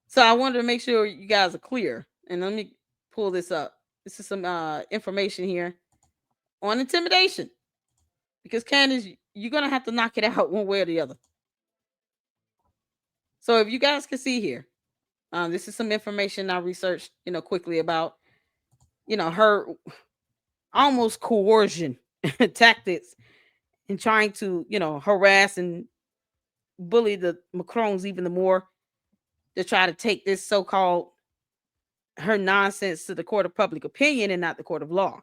So I wanted to make sure you guys are clear. And let me pull this up. This is some information here on intimidation. Because Candace, you're gonna have to knock it out one way or the other. So if you guys can see here, this is some information I researched, quickly about, her almost coercion tactics in trying to, harass and bully the Macrons even the more to try to take this so-called her nonsense to the court of public opinion and not the court of law.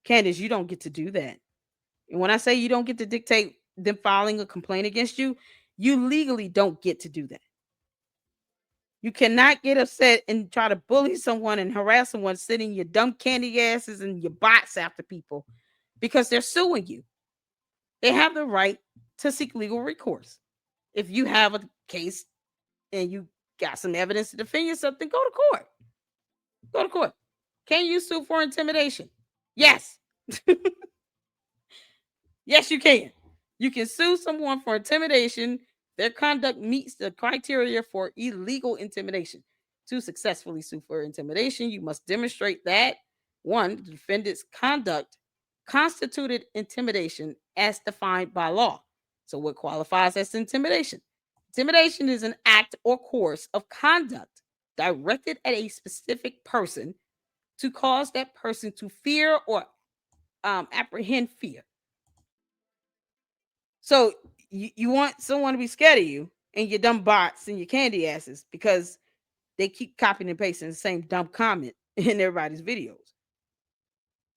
Candace, you don't get to do that. And when I say you don't get to dictate them filing a complaint against you, you legally don't get to do that. You cannot get upset and try to bully someone and harass someone, sitting your dumb candy asses and your bots after people because they're suing you. They have the right to seek legal recourse. If you have a case and you got some evidence to defend yourself, then go to court. Go to court. Can you sue for intimidation? Yes. Yes, you can. You can sue someone for intimidation. Their conduct meets the criteria for illegal intimidation. To successfully sue for intimidation, you must demonstrate that, one, the defendant's conduct constituted intimidation as defined by law. So, what qualifies as intimidation? Intimidation is an act or course of conduct directed at a specific person to cause that person to fear or apprehend fear. So you want someone to be scared of you and your dumb bots and your candy asses because they keep copying and pasting the same dumb comment in everybody's videos.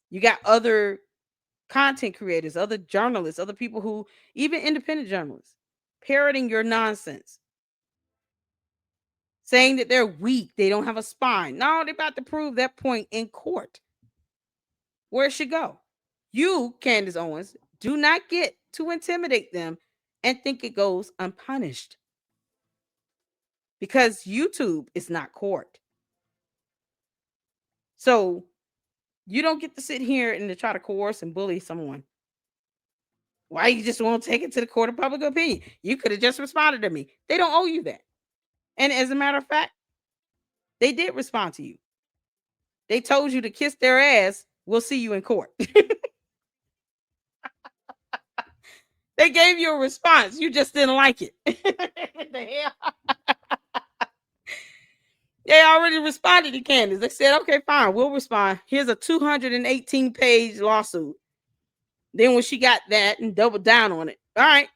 You got other content creators, other journalists, other people who, even independent journalists, parroting your nonsense, saying that they're weak, they don't have a spine. No, they're about to prove that point in court. Where it should go. You, Candace Owens, do not get to intimidate them and think it goes unpunished. Because YouTube is not court. So you don't get to sit here and to try to coerce and bully someone. Why you just won't take it to the court of public opinion? You could have just responded to me. They don't owe you that. And as a matter of fact, they did respond to you. They told you to kiss their ass. We'll see you in court. They gave you a response. You just didn't like it. What the hell? They already responded to Candace. They said, okay, fine, we'll respond. Here's a 218-page lawsuit. Then when she got that and doubled down on it, all right,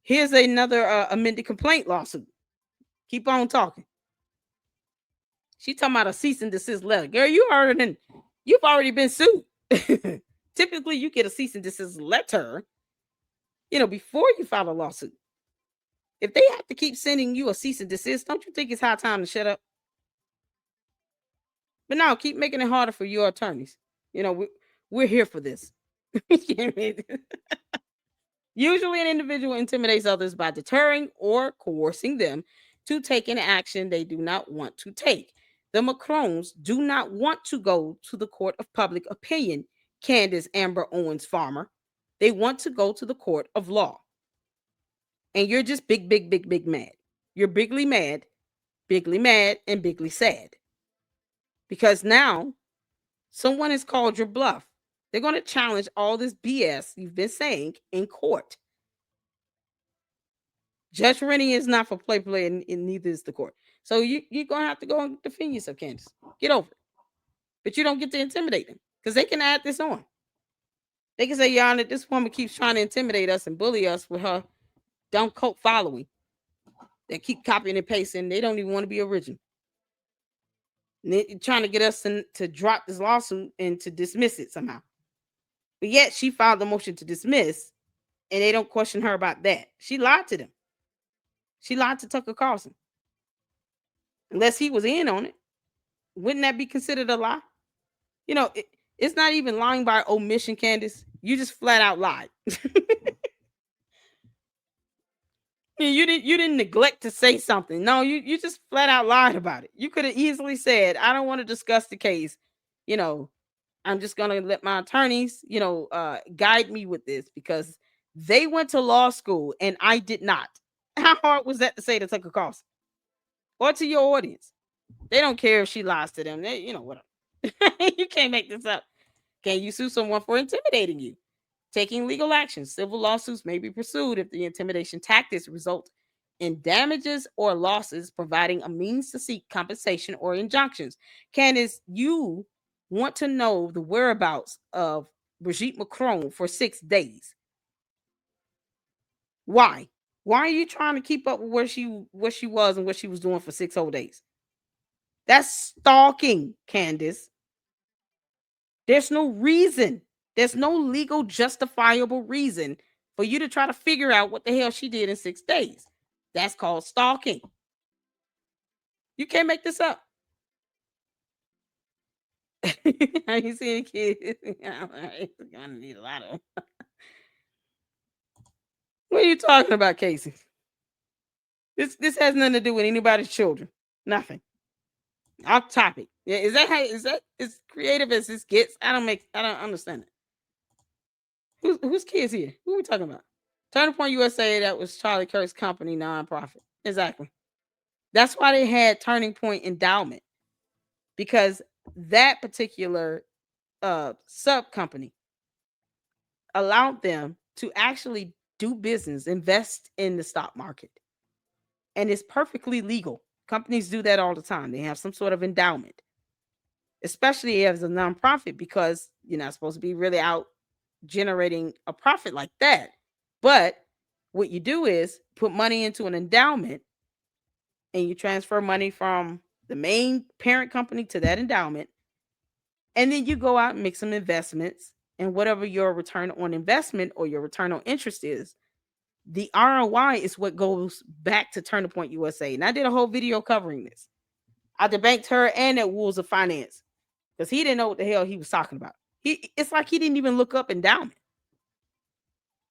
here's another amended complaint lawsuit. Keep on talking. She talking about a cease and desist letter. Girl, you've already been sued. Typically, you get a cease and desist letter, before you file a lawsuit. If they have to keep sending you a cease and desist, don't you think it's high time to shut up? But no, keep making it harder for your attorneys. We're here for this. Usually, an individual intimidates others by deterring or coercing them to take an action they do not want to take. The Macrons do not want to go to the court of public opinion, Candace Amber Owens Farmer. They want to go to the court of law. And you're just big mad. You're bigly mad, and bigly sad. Because now someone has called your bluff. They're going to challenge all this BS you've been saying in court. Judge Rennie is not for play, and neither is the court. So you're going to have to go and defend yourself, Candace. Get over it. But you don't get to intimidate them because they can add this on. They can say, Your Honor, this woman keeps trying to intimidate us and bully us with her dumb cult following. They keep copying and pasting. They don't even want to be original. And they're trying to get us to drop this lawsuit and to dismiss it somehow. But yet she filed the motion to dismiss, and they don't question her about that. She lied to them. She lied to Tucker Carlson. Unless he was in on it. Wouldn't that be considered a lie? It's not even lying by omission, Candace. You just flat out lied. You didn't neglect to say something. No, you just flat out lied about it. You could have easily said, I don't want to discuss the case. I'm just going to let my attorneys, guide me with this because they went to law school and I did not. How hard was that to say to Tucker Carlson? or to your audience. They don't care if she lies to them. They, whatever. You can't make this up. Can you sue someone for intimidating you? Taking legal action. Civil lawsuits may be pursued if the intimidation tactics result in damages or losses, providing a means to seek compensation or injunctions. Candace, you want to know the whereabouts of Brigitte Macron for 6 days. Why? Why are you trying to keep up with where she was and what she was doing for 6 whole days? That's stalking, Candace. There's no reason. There's no legal justifiable reason for you to try to figure out what the hell she did in 6 days. That's called stalking. You can't make this up. Have you seen kids? I'm gonna need a lot of them. What are you talking about, Casey? This has nothing to do with anybody's children. Nothing. Off topic. Yeah, is that as creative as this gets? I don't understand it. Who's kids here? Who are we talking about? Turning Point USA, that was Charlie Kirk's company nonprofit. Exactly. That's why they had Turning Point Endowment, because that particular sub company allowed them to actually do business, invest in the stock market. And it's perfectly legal. Companies do that all the time. They have some sort of endowment, especially as a nonprofit, because you're not supposed to be really out generating a profit like that. But what you do is put money into an endowment, and you transfer money from the main parent company to that endowment. And then you go out and make some investments, and whatever your return on investment or your return on interest is, the ROI is what goes back to Turning Point USA. And I did a whole video covering this. I debanked her and that Wolves of Finance, because he didn't know what the hell he was talking about. It's like he didn't even look up endowment.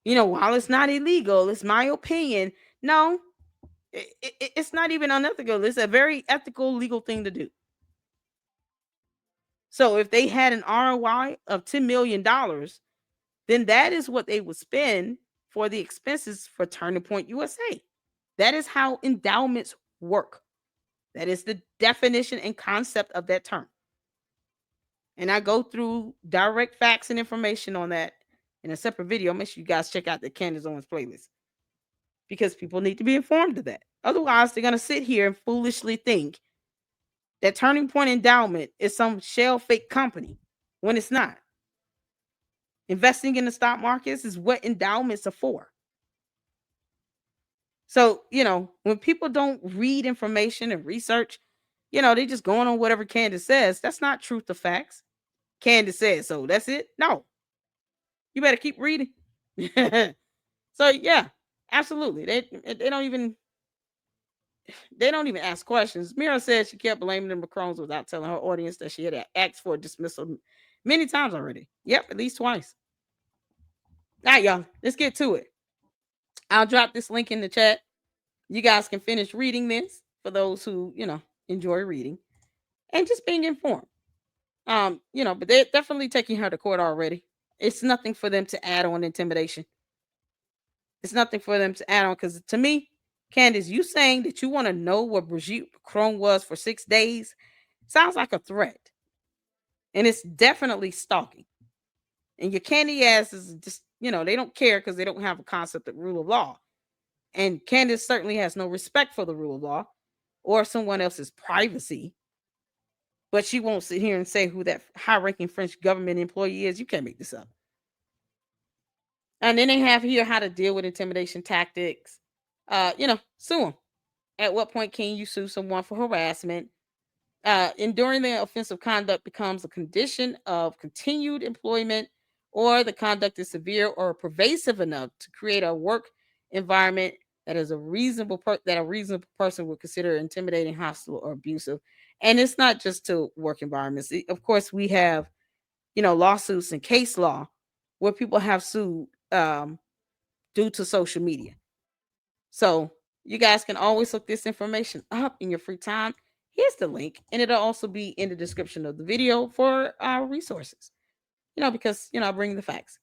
While it's not illegal, it's my opinion. No, it's not even unethical. It's a very ethical, legal thing to do. So if they had an ROI of $10 million, then that is what they would spend for the expenses for Turning Point USA. That is how endowments work. That is the definition and concept of that term. And I go through direct facts and information on that in a separate video. Make sure you guys check out the Candace Owens playlist, because people need to be informed of that. Otherwise, they're going to sit here and foolishly think that Turning Point Endowment is some shell fake company when it's not. Investing in the stock markets is what endowments are for. So, when people don't read information and research, they just going on whatever Candace says. That's not truth to facts. Candace says so. That's it. No. You better keep reading. So yeah, absolutely. They don't even ask questions. Mira said she kept blaming the Macrons without telling her audience that she had asked for dismissal many times already. Yep, at least twice. All right, y'all. Let's get to it. I'll drop this link in the chat. You guys can finish reading this for those who, enjoy reading and just being informed. But they're definitely taking her to court already. It's nothing for them to add on intimidation. It's nothing for them to add on, because to me, Candace, you saying that you want to know where Brigitte Macron was for 6 days sounds like a threat. And it's definitely stalking. And your candy ass is just, they don't care because they don't have a concept of rule of law. And Candace certainly has no respect for the rule of law or someone else's privacy. But she won't sit here and say who that high-ranking French government employee is. You can't make this up. And then they have here how to deal with intimidation tactics. Sue them. At what point can you sue someone for harassment? Enduring the offensive conduct becomes a condition of continued employment, or the conduct is severe or pervasive enough to create a work environment that is a reasonable person would consider intimidating, hostile, or abusive. And it's not just to work environments. Of course, we have, lawsuits and case law where people have sued due to social media. So you guys can always look this information up in your free time. Here's the link, and it'll also be in the description of the video for our resources. Because I bring the facts.